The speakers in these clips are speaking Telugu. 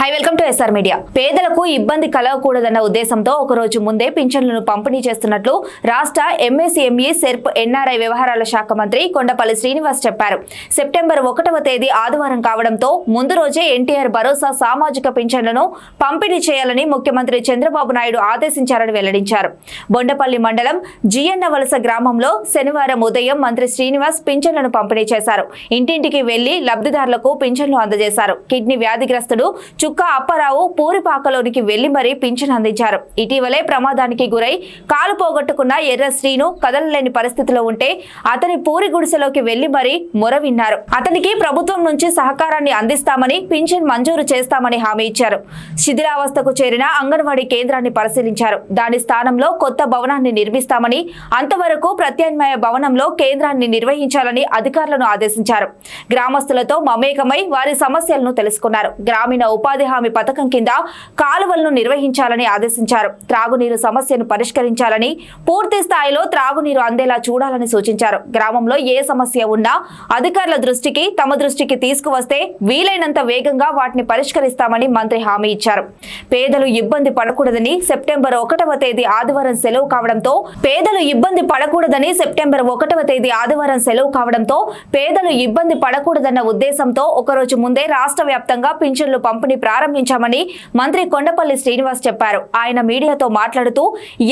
Hi welcome to SR media. పేదలకు ఇబ్బంది కలగకూడదన్న ఉద్దేశంతో ఒక రోజు ముందే పింఛన్లను పంపిణీ చేస్తున్నట్లు రాష్ట్ర ఎంఎస్ఎంఈ సెర్ప్ ఎన్ఆర్ఐ వ్యవహారాల శాఖ మంత్రి కొండపల్లి శ్రీనివాస్ చెప్పారు. సెప్టెంబర్ 1వ తేదీ ఆదివారం కావడంతో ముందు రోజే ఎన్టీఆర్ భరోసా సామాజిక పింఛన్లను పంపిణీ చేయాలని ముఖ్యమంత్రి చంద్రబాబు నాయుడు ఆదేశించారని వెల్లడించారు. బొండపల్లి మండలం జియన్నవలస గ్రామంలో శనివారం ఉదయం మంత్రి శ్రీనివాస్ పింఛన్లను పంపిణీ చేశారు. ఇంటింటికి వెళ్లి లబ్ధిదారులకు పింఛన్లు అందజేశారు. కిడ్నీ వ్యాధిగ్రస్తుడు చుక్క అప్పారావు పూరిపాకలోనికి వెళ్లి మరీ పింఛన్ అందించారు. ఇటీవలే ప్రమాదానికి గురై కాలు పోగొట్టుకున్న ఎర్ర శ్రీను కదలలేని పరిస్థితిలో ఉంటే అతని పూరి గుడిసెలోకి వెళ్లి మరీ మొర విన్నారు. అతనికి ప్రభుత్వం నుంచి సహకారాన్ని అందిస్తామని పింఛన్ మంజూరు చేస్తామని హామీ ఇచ్చారు. శిథిలావస్థకు చేరిన అంగన్వాడీ కేంద్రాన్ని పరిశీలించారు. దాని స్థానంలో కొత్త భవనాన్ని నిర్మిస్తామని, అంతవరకు ప్రత్యామ్నాయ భవనంలో కేంద్రాన్ని నిర్వహించాలని అధికారులను ఆదేశించారు. గ్రామస్తులతో మమేకమై వారి సమస్యలను తెలుసుకున్నారు. గ్రామీణ ఉపాధి హామీ పథకం కింద కాలువలను నిర్వహించాలని ఆదేశించారు. త్రాగునీరు సమస్యను పరిష్కరించాలని, పూర్తి స్థాయిలో త్రాగునీరు అందేలా చూడాలని సూచించారు. గ్రామంలో ఏ సమస్య ఉన్నా అధికారుల దృష్టికి, తమ దృష్టికి తీసుకువస్తే వీలైనంత వేగంగా వాటిని పరిష్కరిస్తామని మంత్రి హామీ ఇచ్చారు. పేదలు ఇబ్బంది పడకూడదని సెప్టెంబర్ 1వ తేదీ ఆదివారం సెలవు కావడంతో పేదలు ఇబ్బంది పడకూడదన్న ఉద్దేశంతో ఒకరోజు ముందే రాష్ట్ర వ్యాప్తంగా పింఛన్లు పంపిణీ ప్రారంభించామని మంత్రి కొండపల్లి శ్రీనివాస్ చెప్పారు. ఆయన మీడియాతో మాట్లాడుతూ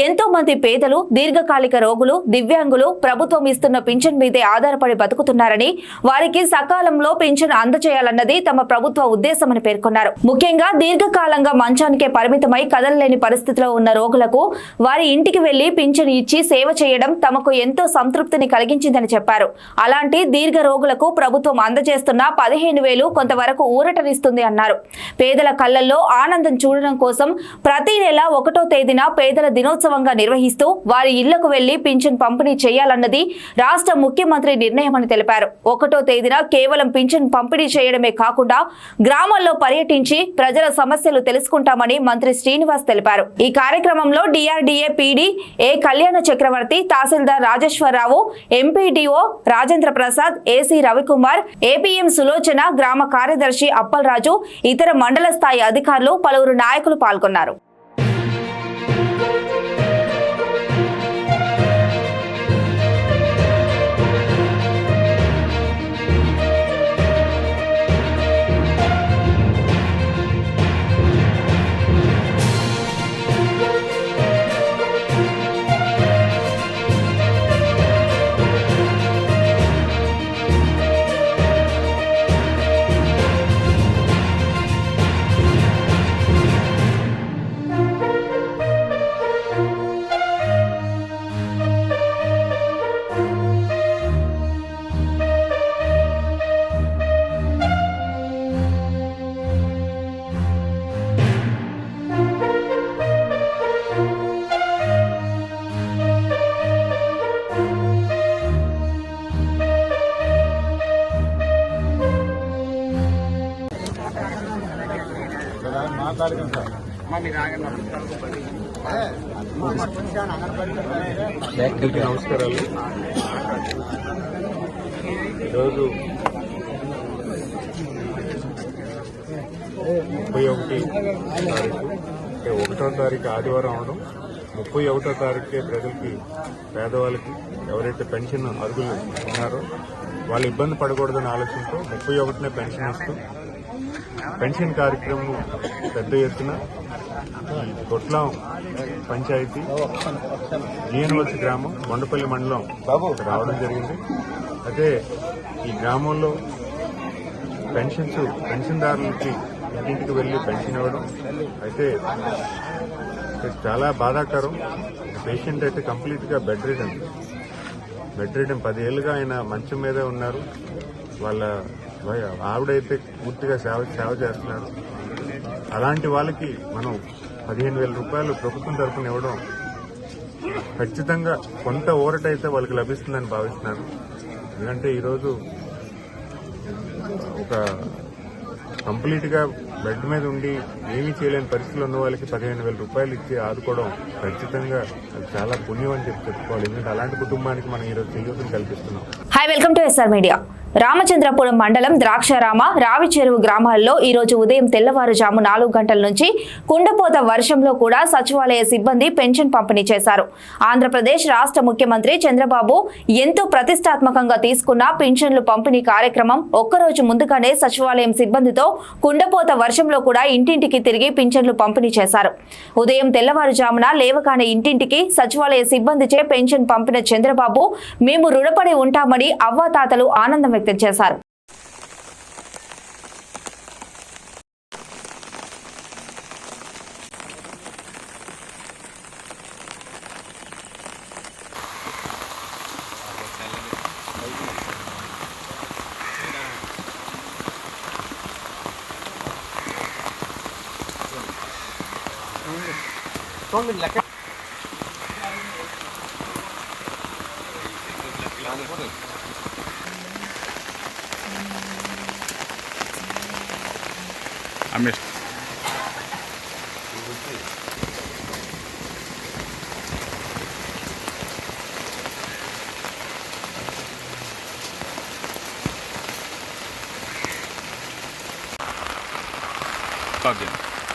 ఎంతో మంది పేదలు, దీర్ఘకాలిక రోగులు, దివ్యాంగులు ప్రభుత్వం ఇస్తున్న పింఛన్ మీదే ఆధారపడి బతుకుతున్నారని, వారికి సకాలంలో పింఛన్ అందజేయాలన్నది తమ ప్రభుత్వ ఉద్దేశమని పేర్కొన్నారు. ముఖ్యంగా దీర్ఘకాలంగా మంచానికే పరిమితమై కదలలేని పరిస్థితిలో ఉన్న రోగులకు వారి ఇంటికి వెళ్లి పింఛన్ ఇచ్చి సేవ చేయడం తమకు ఎంతో సంతృప్తిని కలిగించిందని చెప్పారు. అలాంటి దీర్ఘ రోగులకు ప్రభుత్వం అందజేస్తున్న 15,000 కొంతవరకు ఊరటనిస్తుంది అన్నారు. పేదల కళ్లల్లో ఆనందం చూడడం కోసం ప్రతి నెల 1వ తేదీన పేదల దినోత్సవంగా నిర్వహిస్తూ వారి ఇళ్లకు వెళ్లి పింఛన్ పంపిణీ చేయాలన్నది రాష్ట్ర ముఖ్యమంత్రి నిర్ణయమని తెలిపారు. 1వ తేదీన కేవలం పింఛన్ పంపిణీ చేయడమే కాకుండా గ్రామాల్లో పర్యటించి ప్రజల సమస్యలు తెలుసుకుంటామని మంత్రి శ్రీనివాస్ తెలిపారు. ఈ కార్యక్రమంలో DRDA PD A Kalyana Chakravarthi, తహసీల్దార్ Rajeswararao, MPDO Rajendra Prasad, AC Ravikumar, APM Sulochana, గ్రామ కార్యదర్శి అప్పలరాజు, ఇతర మండల స్థాయి అధికారులు, పలువురు నాయకులు పాల్గొన్నారు. నమస్కారాలు. ఈరోజు 31వ తారీఖు ఆదివారం అవడం, 31వ తారీఖుకే ప్రజలకి, పేదవాళ్ళకి ఎవరైతే పెన్షన్ అర్హులు ఉన్నారో వాళ్ళు ఇబ్బంది పడకూడదని ఆలోచనతో 31నే పెన్షన్ ఇస్తూ పెన్షన్ కార్యక్రమం పెద్ద ఎత్తున కొట్లం పంచాయతీ జియన్నవలస గ్రామం, బొండపల్లి మండలం రావడం జరిగింది. అయితే ఈ గ్రామంలో పెన్షన్దారులకి ఇంటింటికి వెళ్లి పెన్షన్ ఇవ్వడం అయితే చాలా బాధాకరం. పేషెంట్ అయితే కంప్లీట్ గా బెడ్ రిడన్ 10 ఏళ్లుగా ఆయన మంచం మీదే ఉన్నారు. వాళ్ళ ఆవిడైతే పూర్తిగా సేవ చేస్తున్నారు. అలాంటి వాళ్ళకి మనం 15,000 రూపాయలు ప్రభుత్వం తరఫున ఇవ్వడం ఖచ్చితంగా కొంత ఊరటైతే వాళ్ళకి లభిస్తుందని భావిస్తున్నాను. ఎందుకంటే ఈరోజు ఒక కంప్లీట్ గా బెడ్ మీద ఉండి ఏమీ చేయలేని పరిస్థితుల్లో ఉన్న వాళ్ళకి 15,000 రూపాయలు ఇచ్చి ఆదుకోవడం ఖచ్చితంగా చాలా పుణ్యం అని చెప్పుకోవాలి. ఎందుకంటే అలాంటి కుటుంబానికి మనం ఈరోజు చేయూతను కల్పిస్తున్నాం. Hi welcome to SR media. Ramachandrapuram మండలం ద్రాక్షారామ రావిచెరువు గ్రామాల్లో ఈ రోజు ఉదయం తెల్లవారుజాము 4 గంటల నుంచి కుండపోత వర్షంలో కూడా సచివాలయ సిబ్బంది పెన్షన్ పంపిణీ చేశారు. ఆంధ్రప్రదేశ్ రాష్ట్ర ముఖ్యమంత్రి చంద్రబాబు ఎంతో ప్రతిష్టాత్మకంగా తీసుకున్న పెన్షన్లు పంపిణీ కార్యక్రమం ఒక్కరోజు ముందుగానే సచివాలయం సిబ్బందితో కుండపోత వర్షంలో కూడా ఇంటింటికి తిరిగి పెన్షన్లు పంపిణీ చేశారు. ఉదయం తెల్లవారుజామున లేవగానే ఇంటింటికి సచివాలయ సిబ్బందిచే పెన్షన్ పంపిన చంద్రబాబు మేము రుణపడి ఉంటామని అవ్వాతాతలు ఆనందం వ్యక్తం చేశారు.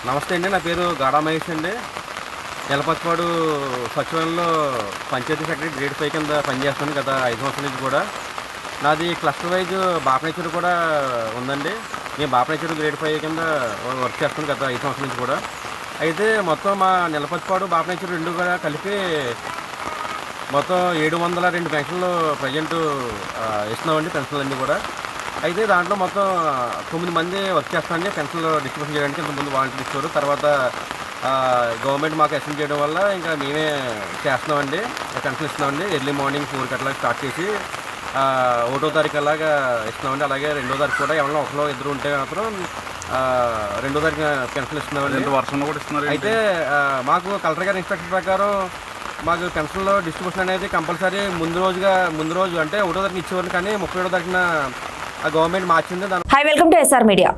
నమస్తే అండి, నా పేరు గాడా మహేష్ అండి. నెలపతిపాడు సచివాలయంలో పంచాయతీ సెక్రటరీ గ్రేడ్ 5 కింద పనిచేస్తాను గత 5 సంవత్సరాల నుంచి కూడా. నాది క్లస్టర్ వైజ్ బాపనేశ్వర్ కూడా ఉందండి. నేను బాపనేశ్వర్ గ్రేడ్ 5 కింద వర్క్ చేస్తాను గత 5 సంవత్సరాల నుంచి కూడా. అయితే మొత్తం మా నెలపతిపాడు బాపనేశ్వర్ 2 కూడా కలిపి మొత్తం 702 పెన్షన్లు ప్రజెంట్ ఇస్తున్నామండి, పెన్షన్లు అన్నీ కూడా. అయితే దాంట్లో మొత్తం 9 మంది వర్క్ చేస్తామండి పెన్షన్లు డిస్ట్రిబ్యూషన్ చేయడానికి. ఇంతకుముందు వాలంటీర్ ఇస్తారు, తర్వాత గవర్నమెంట్ మాకు అసైన్ చేయడం వల్ల ఇంకా మేమే చేస్తున్నామండి, పెన్షన్ ఇస్తున్నామండి. ఎర్లీ మార్నింగ్ 4 అట్లా స్టార్ట్ చేసి 1వ తారీఖు అలాగా ఇస్తున్నామండి. అలాగే 2వ తారీఖు కూడా ఎవరైనా ఒకరు ఇద్దరు ఉంటే మాత్రం 2వ తారీఖు పెన్షన్ ఇస్తున్నామండి. వర్షంలో కూడా ఇస్తున్నారు. అయితే మాకు కలెక్టర్ గారి ఇన్స్ట్రక్షన్ ప్రకారం మాకు పెన్షన్లో డిస్ట్రిబ్యూషన్ అనేది కంపల్సరీ ముందు రోజు అంటే 1వ తారీఖు ఇచ్చేవారు, కానీ 31వ తారీఖున గవర్నమెంట్ మార్చింది. Hi, welcome to SR media.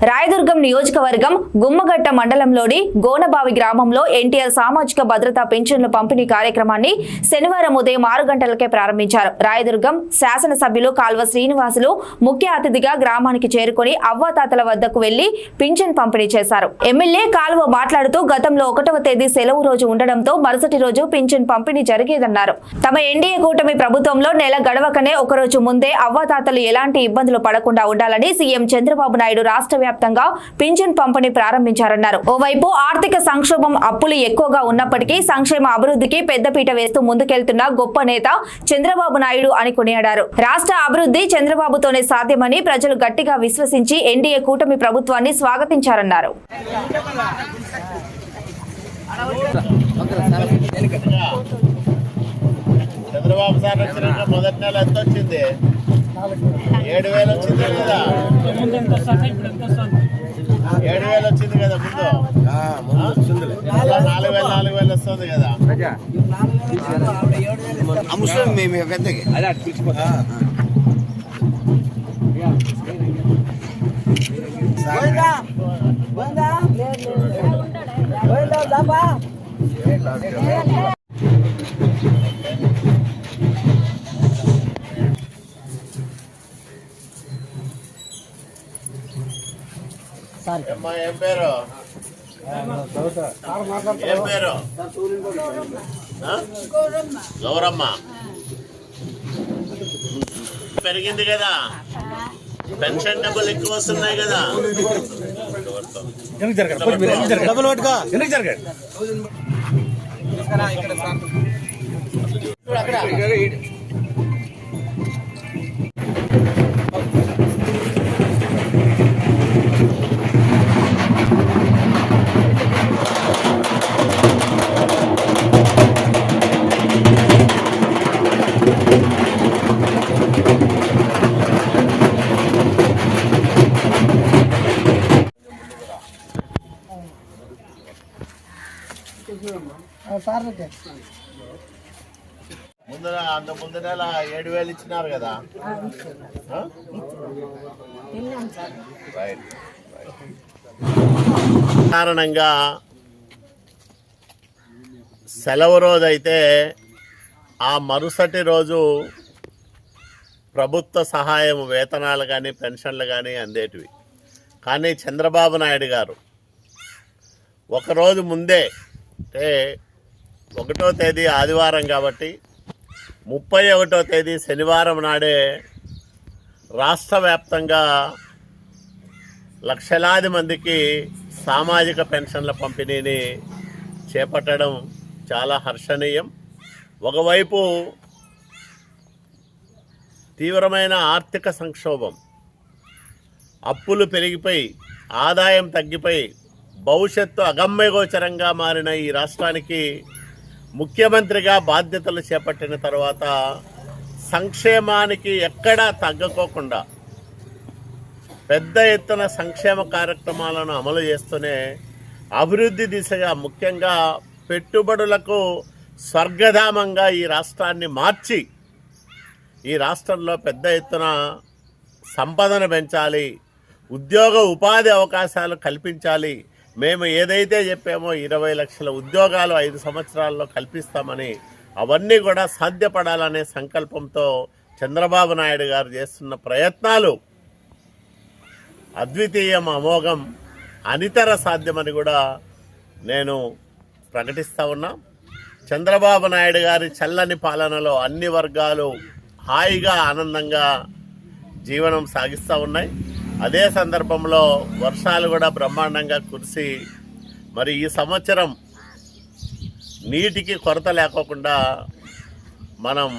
Rayadurgam నియోజకవర్గం గుమ్మగట్ట మండలంలోని గోనబావి గ్రామంలో ఎన్టీఆర్ సామాజిక భద్రతా పెన్షన్ల పంపిణీ కార్యక్రమాన్ని శనివారం ఉదయం 6 గంటలకే ప్రారంభించారు. రాయదుర్గం శాసనసభ్యులు కాల్వ శ్రీనివాసులు ముఖ్య అతిథిగా గ్రామానికి చేరుకొని అవ్వాతాతల వద్దకు వెళ్లి పింఛన్ పంపిణీ చేశారు. ఎమ్మెల్యే కాల్వ మాట్లాడుతూ గతంలో 1వ తేదీ సెలవు రోజు ఉండడంతో మరుసటి రోజు పింఛన్ పంపిణీ జరిగేదన్నారు. తమ ఎన్డీఏ కూటమి ప్రభుత్వంలో నెల గడవకనే ఒకరోజు ముందే అవ్వాతాతలు ఎలాంటి ఇబ్బందులు పడకుండా ఉండాలని సీఎం చంద్రబాబు నాయుడు రాష్ట్ర వ్యాప్తంగా పింఛన్ పంపిణీ ప్రారంభించారన్నారు. ఓవైపు ఆర్థిక సంక్షోభం, అప్పులు ఎక్కువగా ఉన్నప్పటికీ సంక్షేమ అభివృద్ధికి పెద్దపీట వేస్తూ ముందుకెళ్తున్న గొప్ప నేత చంద్రబాబు నాయుడు అని కొనియాడారు. రాష్ట్ర అభివృద్ధి చంద్రబాబుతోనే సాధ్యమని ప్రజలు గట్టిగా విశ్వసించి ఎన్డీఏ కూటమి ప్రభుత్వాన్ని స్వాగతించారన్నారు. చంద్రబాబు సార్ వచ్చినాక మొదటి నెల ఎంత వచ్చింది? 7,000 వచ్చింది కదా, 7,000 వచ్చింది కదా ముందు. 4,000 వస్తుంది కదా. మేము పెద్దకి ఏం పేరు? ఏం పేరు? గౌరమ్మ. పెరిగింది కదా, పెన్షన్ డబ్బులు ఎక్కువ వస్తున్నాయి కదా. డబ్బులు పట్టుకో. అంత ముందు నెల 7,000 ఇచ్చినారు కదా. కారణంగా సెలవు రోజు అయితే ఆ మరుసటి రోజు ప్రభుత్వ సహాయం వేతనాలు కానీ పెన్షన్లు కానీ అందేటివి. కానీ చంద్రబాబు నాయుడు గారు ఒకరోజు ముందే, అంటే 1వ తేదీ ఆదివారం కాబట్టి 31వ తేదీ శనివారం నాడే రాష్ట్ర వ్యాప్తంగా లక్షలాది మందికి సామాజిక పెన్షన్ల పంపిణీని చేపట్టడం చాలా హర్షణీయం. ఒకవైపు తీవ్రమైన ఆర్థిక సంక్షోభం, అప్పులు పెరిగిపోయి ఆదాయం తగ్గిపోయి భవిష్యత్తు అగమ్యగోచరంగా మారిన ఈ రాష్ట్రానికి ముఖ్యమంత్రిగా బాధ్యతలు చేపట్టిన తర్వాత సంక్షేమానికి ఎక్కడా తగ్గకోకుండా పెద్ద ఎత్తున సంక్షేమ కార్యక్రమాలను అమలు చేస్తూనే అభివృద్ధి దిశగా, ముఖ్యంగా పెట్టుబడులకు స్వర్గధామంగా ఈ రాష్ట్రాన్ని మార్చి ఈ రాష్ట్రంలో పెద్ద ఎత్తున సంపదను పెంచాలి, ఉద్యోగ ఉపాధి అవకాశాలు కల్పించాలి. మేము ఏదైతే చెప్పామో 20 లక్షల ఉద్యోగాలు 5 సంవత్సరాల్లో కల్పిస్తామని, అవన్నీ కూడా సాధ్యపడాలనే సంకల్పంతో చంద్రబాబు నాయుడు గారు చేస్తున్న ప్రయత్నాలు అద్వితీయం, అమోఘం, అనితర సాధ్యమని కూడా నేను ప్రకటిస్తూ ఉన్నా. చంద్రబాబు నాయుడు గారి చల్లని పాలనలో అన్ని వర్గాలు హాయిగా ఆనందంగా జీవనం సాగిస్తూ ఉన్నాయి. అదే సందర్భంలో వర్షాలు కూడా బ్రహ్మాండంగా కురిసి మరి ఈ సంవత్సరం నీటికి కొరత లేకోకుండా మనం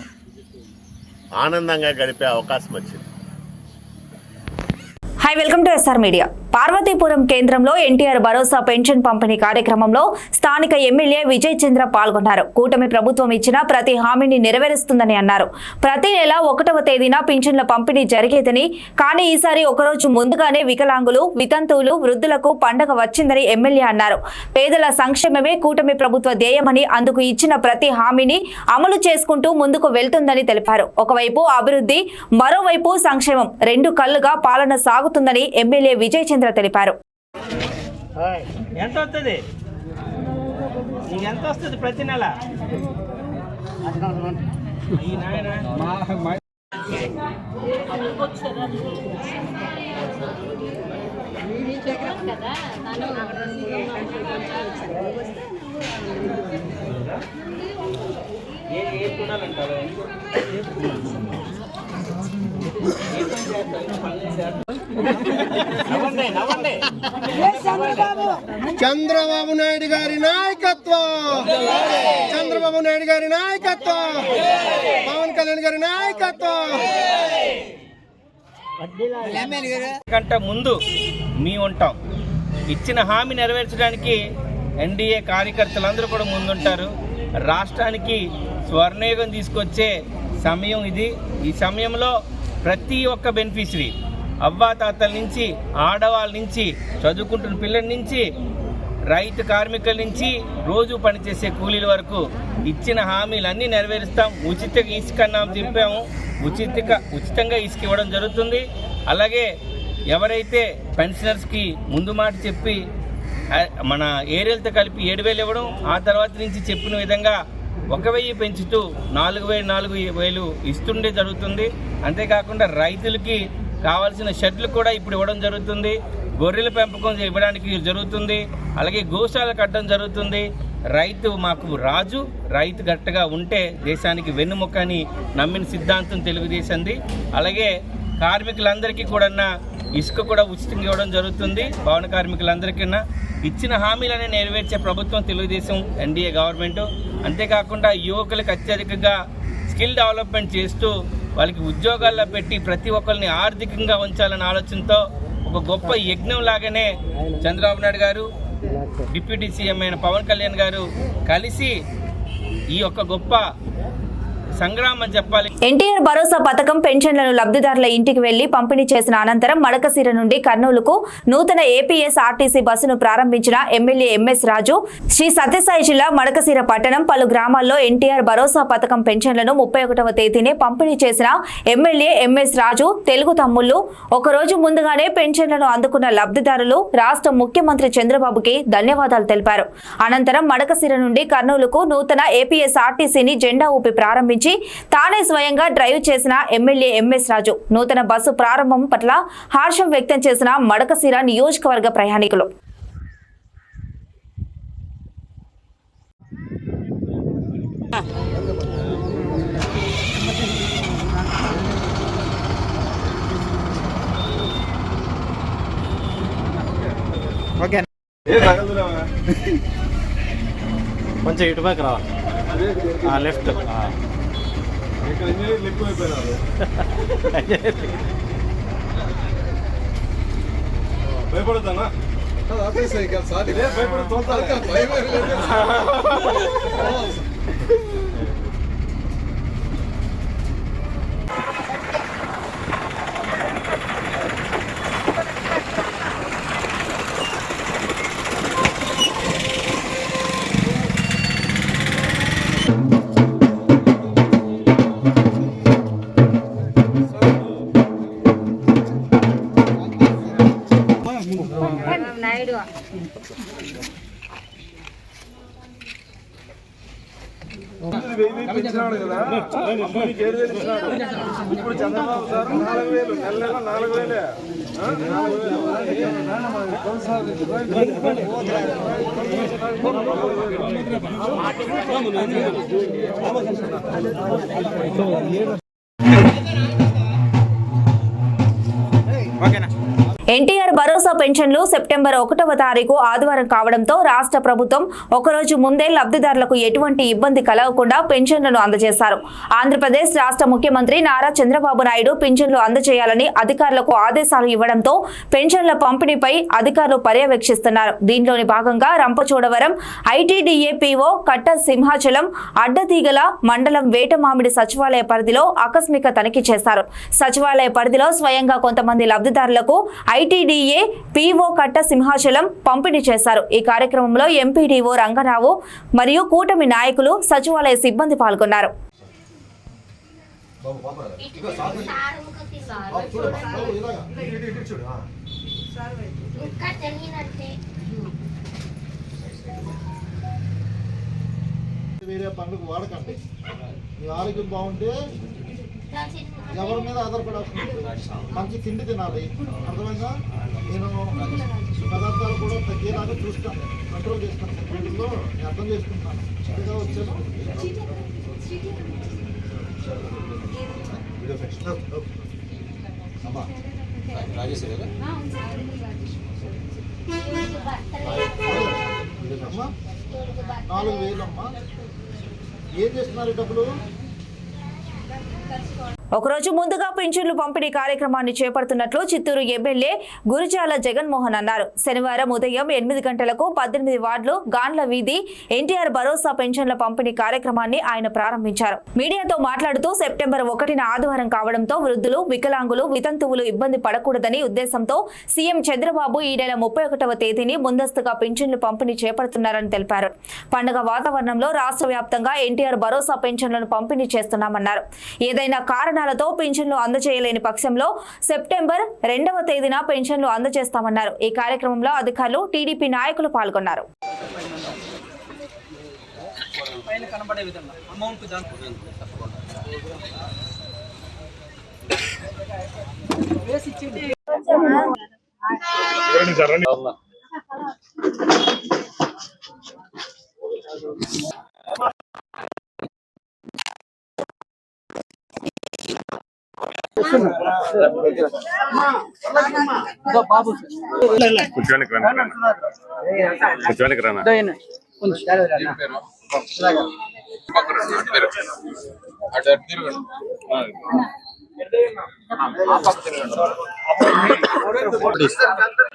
ఆనందంగా గడిపే అవకాశం వచ్చింది. Hi, welcome to SR media. Parvathipuram కేంద్రంలో ఎన్టీఆర్ భరోసా పెన్షన్ పంపిణీ కార్యక్రమంలో స్థానిక ఎమ్మెల్యే విజయ్ చంద్ర పాల్గొన్నారు. కూటమి ప్రభుత్వం ఇచ్చిన ప్రతి హామీని నెరవేరుస్తుందని అన్నారు. ప్రతి నెల 1వ తేదీన పింఛన్ల పంపిణీ జరిగేదని, కానీ ఈసారి ఒకరోజు ముందుగానే వికలాంగులు, వితంతువులు, వృద్ధులకు పండగ వచ్చిందని ఎమ్మెల్యే అన్నారు. పేదల సంక్షేమమే కూటమి ప్రభుత్వ ధ్యేయమని, అందుకు ఇచ్చిన ప్రతి హామీని అమలు చేసుకుంటూ ముందుకు వెళ్తుందని తెలిపారు. ఒకవైపు అభివృద్ధి, మరోవైపు సంక్షేమం, 2 కళ్లుగా పాలన సాగుతుందని ఎమ్మెల్యే విజయ్ చంద్ర తెలిపారు. ఎంత వస్తుంది? నీకు ఎంత వస్తుంది ప్రతి నెల? ఏ కొనాలంటారు? చంద్రబాబు నాయుడు గారి నాయకత్వం, చంద్రబాబు నాయుడు గారి నాయకత్వం, పవన్ కళ్యాణ్ గారి నాయకత్వం. కంటే ముందు మీ ఉంటాం. ఇచ్చిన హామీ నెరవేర్చడానికి ఎన్డీఏ కార్యకర్తలందరూ కూడా ముందుంటారు. రాష్ట్రానికి స్వర్ణయుగం తీసుకొచ్చే సమయం ఇది. ఈ సమయంలో ప్రతి ఒక్క బెనిఫిషరీ, అవ్వాతాతల నుంచి, ఆడవాళ్ళ నుంచి, చదువుకుంటున్న పిల్లల నుంచి, రైతు కార్మికుల నుంచి, రోజు పనిచేసే కూలీల వరకు ఇచ్చిన హామీలన్నీ నెరవేరుస్తాం. ఉచిత ఇసుక అన్నాం, తిప్పాము. ఉచితంగా ఇసుక ఇవ్వడం జరుగుతుంది. అలాగే ఎవరైతే పెన్షనర్స్కి ముందు మాట చెప్పి మన ఏరియాలతో కలిపి 7,000 ఇవ్వడం, ఆ తర్వాత నుంచి చెప్పిన విధంగా 1,000 పెంచుతూ 4,000 ఇస్తుండే జరుగుతుంది. అంతేకాకుండా రైతులకి కావాల్సిన షెడ్లు కూడా ఇప్పుడు ఇవ్వడం జరుగుతుంది. గొర్రెల పెంపకం ఇవ్వడానికి జరుగుతుంది. అలాగే గోశాల కట్టడం జరుగుతుంది. రైతు మాకు రాజు, రైతు గట్టగా ఉంటే దేశానికి వెన్నుముక అని నమ్మిన సిద్ధాంతం తెలుగుదేశంది. అలాగే కార్మికులందరికీ కూడా ఇసుక కూడా ఉచితంగా ఇవ్వడం జరుగుతుంది. భవన కార్మికులందరికీ ఇచ్చిన హామీలనే నెరవేర్చే ప్రభుత్వం తెలుగుదేశం ఎన్డీఏ గవర్నమెంట్. అంతేకాకుండా యువకులకు అత్యధికంగా స్కిల్ డెవలప్మెంట్ చేస్తూ వాళ్ళకి ఉద్యోగాల్లో పెట్టి ప్రతి ఒక్కరిని ఆర్థికంగా ఉంచాలనే ఆలోచనతో ఒక గొప్ప యజ్ఞం లాగానే చంద్రబాబు నాయుడు గారు, డిప్యూటీ సీఎం అయిన పవన్ కళ్యాణ్ గారు కలిసి ఈ యొక్క గొప్ప సంగ్రామం చెప్పాలి. ఎన్టీఆర్ భరోసా పథకం పెన్షన్లను లబ్ధిదారుల ఇంటికి వెళ్లి పంపిణీ చేసిన అనంతరం మడకశిర నుండి కర్నూలుకు నూతన ఏపీఎస్ ఆర్టీసీ బస్సును ప్రారంభించిన ఎమ్మెల్యే ఎంఎస్ రాజు. శ్రీ సత్యసాయి జిల్లా మడకశిర పట్టణం పలు గ్రామాల్లో ఎన్టీఆర్ భరోసా పథకం పెన్షన్లను 31వ తేదీనే పంపిణీ చేసిన ఎమ్మెల్యే ఎంఎస్ రాజు తెలుగు తమ్ముళ్లు ఒకరోజు ముందుగానే పెన్షన్లను అందుకున్న లబ్ధిదారులు రాష్ట్ర ముఖ్యమంత్రి చంద్రబాబుకి ధన్యవాదాలు తెలిపారు. అనంతరం మడకశిర నుండి కర్నూలుకు నూతన ఏపీఎస్ ఆర్టీసీని జెండా ఊపి ప్రారంభించి నుంచి తానే స్వయంగా డ్రైవ్ చేసిన ఎమ్మెల్యే ఎంఎస్ రాజు నూతన బస్సు ప్రారంభం పట్ల హర్షం వ్యక్తం చేసిన మడకశిర నియోజకవర్గ ప్రయాణికులు. కొంచెం ఇటు పక్క రా లెఫ్ట్ భయపడతానా పెంచినాడు కదా నీకు 7,000 ఇచ్చినాడు. ఇప్పుడు చంద్రబాబు సార్ 4,000 నెల 4,000. ఎన్టీఆర్ భరోసా పెన్షన్లు సెప్టెంబర్ 1వ తారీఖు ఆదివారం కావడంతో రాష్ట్ర ప్రభుత్వం ఒకరోజు ముందే లబ్ధిదారులకు ఎటువంటి ఇబ్బంది కలగకుండా పెన్షన్లను అందజేశారు. ఆంధ్రప్రదేశ్ రాష్ట్ర ముఖ్యమంత్రి నారా చంద్రబాబు నాయుడు పెన్షన్లు అందజేయాలని అధికారులకు ఆదేశాలు ఇవ్వడంతో పెన్షన్ల పంపిణీపై అధికారులు పర్యవేక్షిస్తున్నారు. దీనిలోని భాగంగా రంపచోడవరం ఐటీడీఏ పీఓ కట్ట సింహాచలం అడ్డతీగల మండలం వేటమామిడి సచివాలయ పరిధిలో ఆకస్మిక తనిఖీ చేశారు. సచివాలయ పరిధిలో స్వయంగా కొంతమంది లబ్ధిదారులకు ఐటీడీఏ పీఓ కట్ట సింహాచలం పంపిణీ చేశారు. ఈ కార్యక్రమంలో ఎంపీడీఓ రంగరావు మరియు కూటమి నాయకులు సచివాలయ సిబ్బంది పాల్గొన్నారు. వేరే పనులకు వాడకండి. మీ ఆరోగ్యం బాగుంటే ఎవరి మీద ఆధారపడాల్సింది. మంచి తిండి తినాలి, అర్థమైందా? నేను పదార్థాలు కూడా తగ్గేలాగా చూస్తాను, కంట్రోల్ చేస్తాను. వీటిలో నేను అర్థం చేసుకుంటాను. చక్కగా వచ్చాను. అమ్మా 4,000 అమ్మా. ఏం చేస్తున్నారు డబ్బులు? ఒకరోజు ముందుగా పింఛన్లు పంపిణీ కార్యక్రమాన్ని చేపడుతున్నట్లు చిత్తూరు ఎమ్మెల్యే గురిజాల జగన్మోహన్ అన్నారు. శనివారం ఉదయం 8 గంటలకు 18 వార్డులు గాండ్ల వీధి ఎన్టీఆర్ భరోసా పెన్షన్ల పంపిణీ కార్యక్రమాన్ని ఆయన ప్రారంభించారు. మీడియాతో మాట్లాడుతూ సెప్టెంబర్ 1న ఆదివారం కావడంతో వృద్ధులు, వికలాంగులు, వితంతువులు ఇబ్బంది పడకూడదని ఉద్దేశంతో సీఎం చంద్రబాబు ఈ నెల 31వ తేదీని ముందస్తుగా పింఛన్లు పంపిణీ చేపడుతున్నారని తెలిపారు. పండుగ వాతావరణంలో రాష్ట్ర వ్యాప్తంగా ఎన్టీఆర్ భరోసా పెన్షన్లను పంపిణీ చేస్తున్నామన్నారు. ఏదైనా కారణాలతో పెన్షన్లు అందజేయలేని పక్షంలో సెప్టెంబర్ 2వ తేదీన పెన్షన్లు అందజేస్తామన్నారు. ఈ కార్యక్రమంలో అధికారులు, టీడీపీ నాయకులు పాల్గొన్నారు.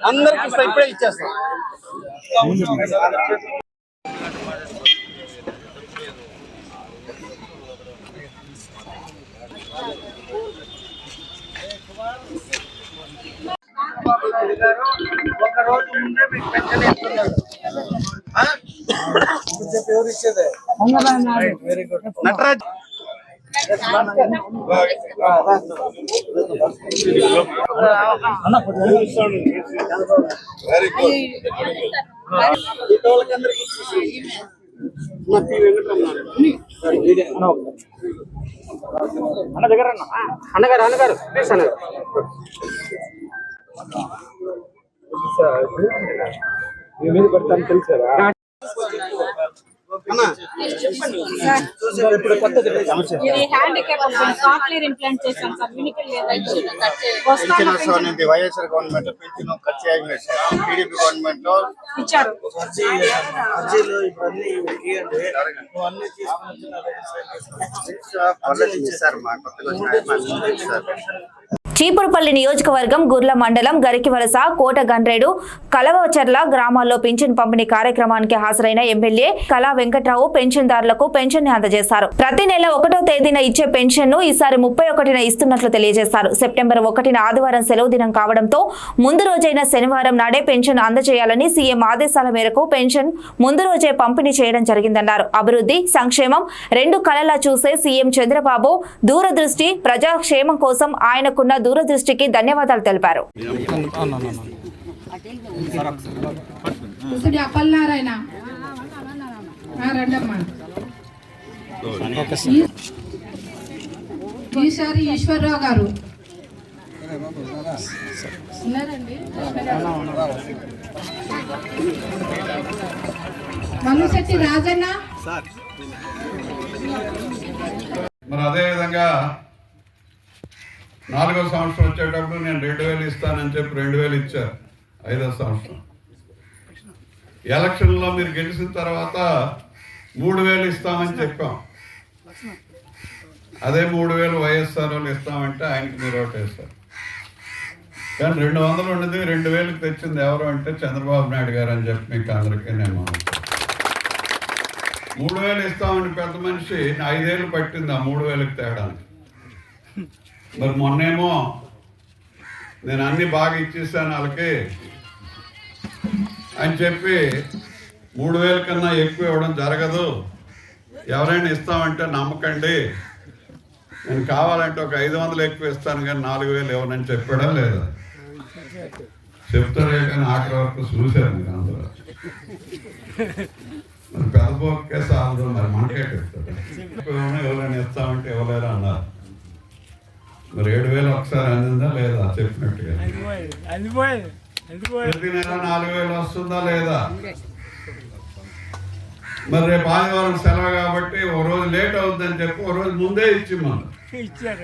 అందరికి ఇప్పుడే ఇచ్చేస్తాం. ఒక రోజు ముందే మీకు పెన్షన్ ఇస్తున్నారు. ఎవరు ఇచ్చేదే? Very good. Nataraj very good. అన్నగారు ప్లీజ్ అన్నగారు. మీ మీద పెడతాను తెలుసారా? వైఎస్ఆర్ గవర్నమెంట్ పెంచిన ఖర్చు టీడీపీ గవర్నమెంట్ లో ఇచ్చారు. చీపురుపల్లి నియోజకవర్గం గుర్ల మండలం గరికివలస కోట గన్రేడు కలవచర్ల గ్రామాల్లో పింఛన్ పంపిణీ కార్యక్రమానికి హాజరైన ఎమ్మెల్యే కళా వెంకట్రావు పెన్షన్దారులకు పెన్షన్ ని అందజేశారు. ప్రతి నెల 1వ తేదీన ఇచ్చే పెన్షన్ ను ఈసారి 31న ఇస్తున్నట్లు తెలియజేశారు. సెప్టెంబర్ 1న ఆదివారం సెలవు దినం కావడంతో ముందు రోజైన శనివారం నాడే పెన్షన్ అందజేయాలని సీఎం ఆదేశాల మేరకు పెన్షన్ ముందు రోజే పంపిణీ చేయడం జరిగిందన్నారు. అభివృద్ధి సంక్షేమం రెండు కళలా చూసే సీఎం చంద్రబాబు దూరదృష్టి, ప్రజాక్షేమం కోసం ఆయనకున్న దూరదృష్టికి ధన్యవాదాలు తెలిపారు. ఈసారి ఈశ్వరరావు గారు ఉన్నారండి. మనుశెట్టి రాజన్న. మరి అదేవిధంగా 4వ సంవత్సరం వచ్చేటప్పుడు నేను 2000 ఇస్తానని చెప్పి 2000 ఇచ్చారు. 5వ సంవత్సరం ఎలక్షన్లో మీరు గెలిచిన తర్వాత 3000 ఇస్తామని చెప్పాం. అదే 3000 వైఎస్ఆర్ వాళ్ళు ఇస్తామంటే ఆయనకి మీరు ఓటేస్తారు. కానీ 200 ఉండేది 2000కి తెచ్చింది ఎవరు అంటే చంద్రబాబు నాయుడు గారు అని చెప్పి మీకు అందరికీ నేను 3000 ఇస్తామని పెద్ద మనిషి 5 ఏళ్ళు పట్టింది ఆ 3000కి తేడానికి. మరి మొన్నేమో నేను అన్ని బాగా ఇచ్చేసాను వాళ్ళకి అని చెప్పి 3000 కన్నా ఎక్కువ ఇవ్వడం జరగదు, ఎవరైనా ఇస్తామంటే నమ్మకండి, నేను కావాలంటే ఒక 500 ఎక్కువ ఇస్తాను కానీ 4000 ఇవ్వనని చెప్పాడా లేదా? చెప్తారే కానీ ఆఖరి వరకు చూశారు మీరు అందరూ. మరి పెద్ద కేసు అందరూ మరి మనకే చెప్తారు. ఎవరైనా ఇస్తామంటే ఇవ్వలేరా అన్నారు. మరి 7000 ఒకసారి అందిందా లేదా? చెప్పినట్టుగా ప్రతి నెల 4000 వస్తుందా లేదా? మరి రేపు ఆదివారం సెలవు కాబట్టి ఓ రోజు లేట్ అవుతుందని చెప్పి ఓ రోజు ముందే ఇచ్చి మనం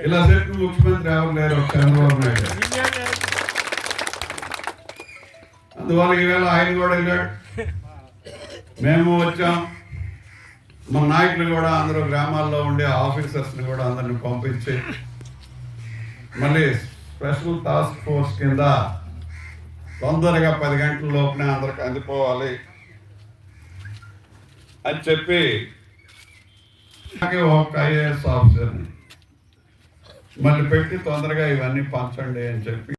ఇలా చెప్పి ముఖ్యమంత్రి ఎవరు లేరు చంద్రబాబు నాయుడు. అందువల్ల ఈవేళ ఆయన కూడా వెళ్ళాడు, మేము వచ్చాం. మన నాయకులు కూడా అందరూ గ్రామాల్లో ఉండే ఆఫీసర్స్ని కూడా అందరిని పంపించి మళ్ళీ స్పెషల్ టాస్క్ ఫోర్స్ కింద తొందరగా 10 గంటల లోపునే అందరికి అందిపోవాలి అని చెప్పి ఒక IAS ఆఫీసర్ని మళ్ళీ పెట్టి తొందరగా ఇవన్నీ పంచండి అని చెప్పి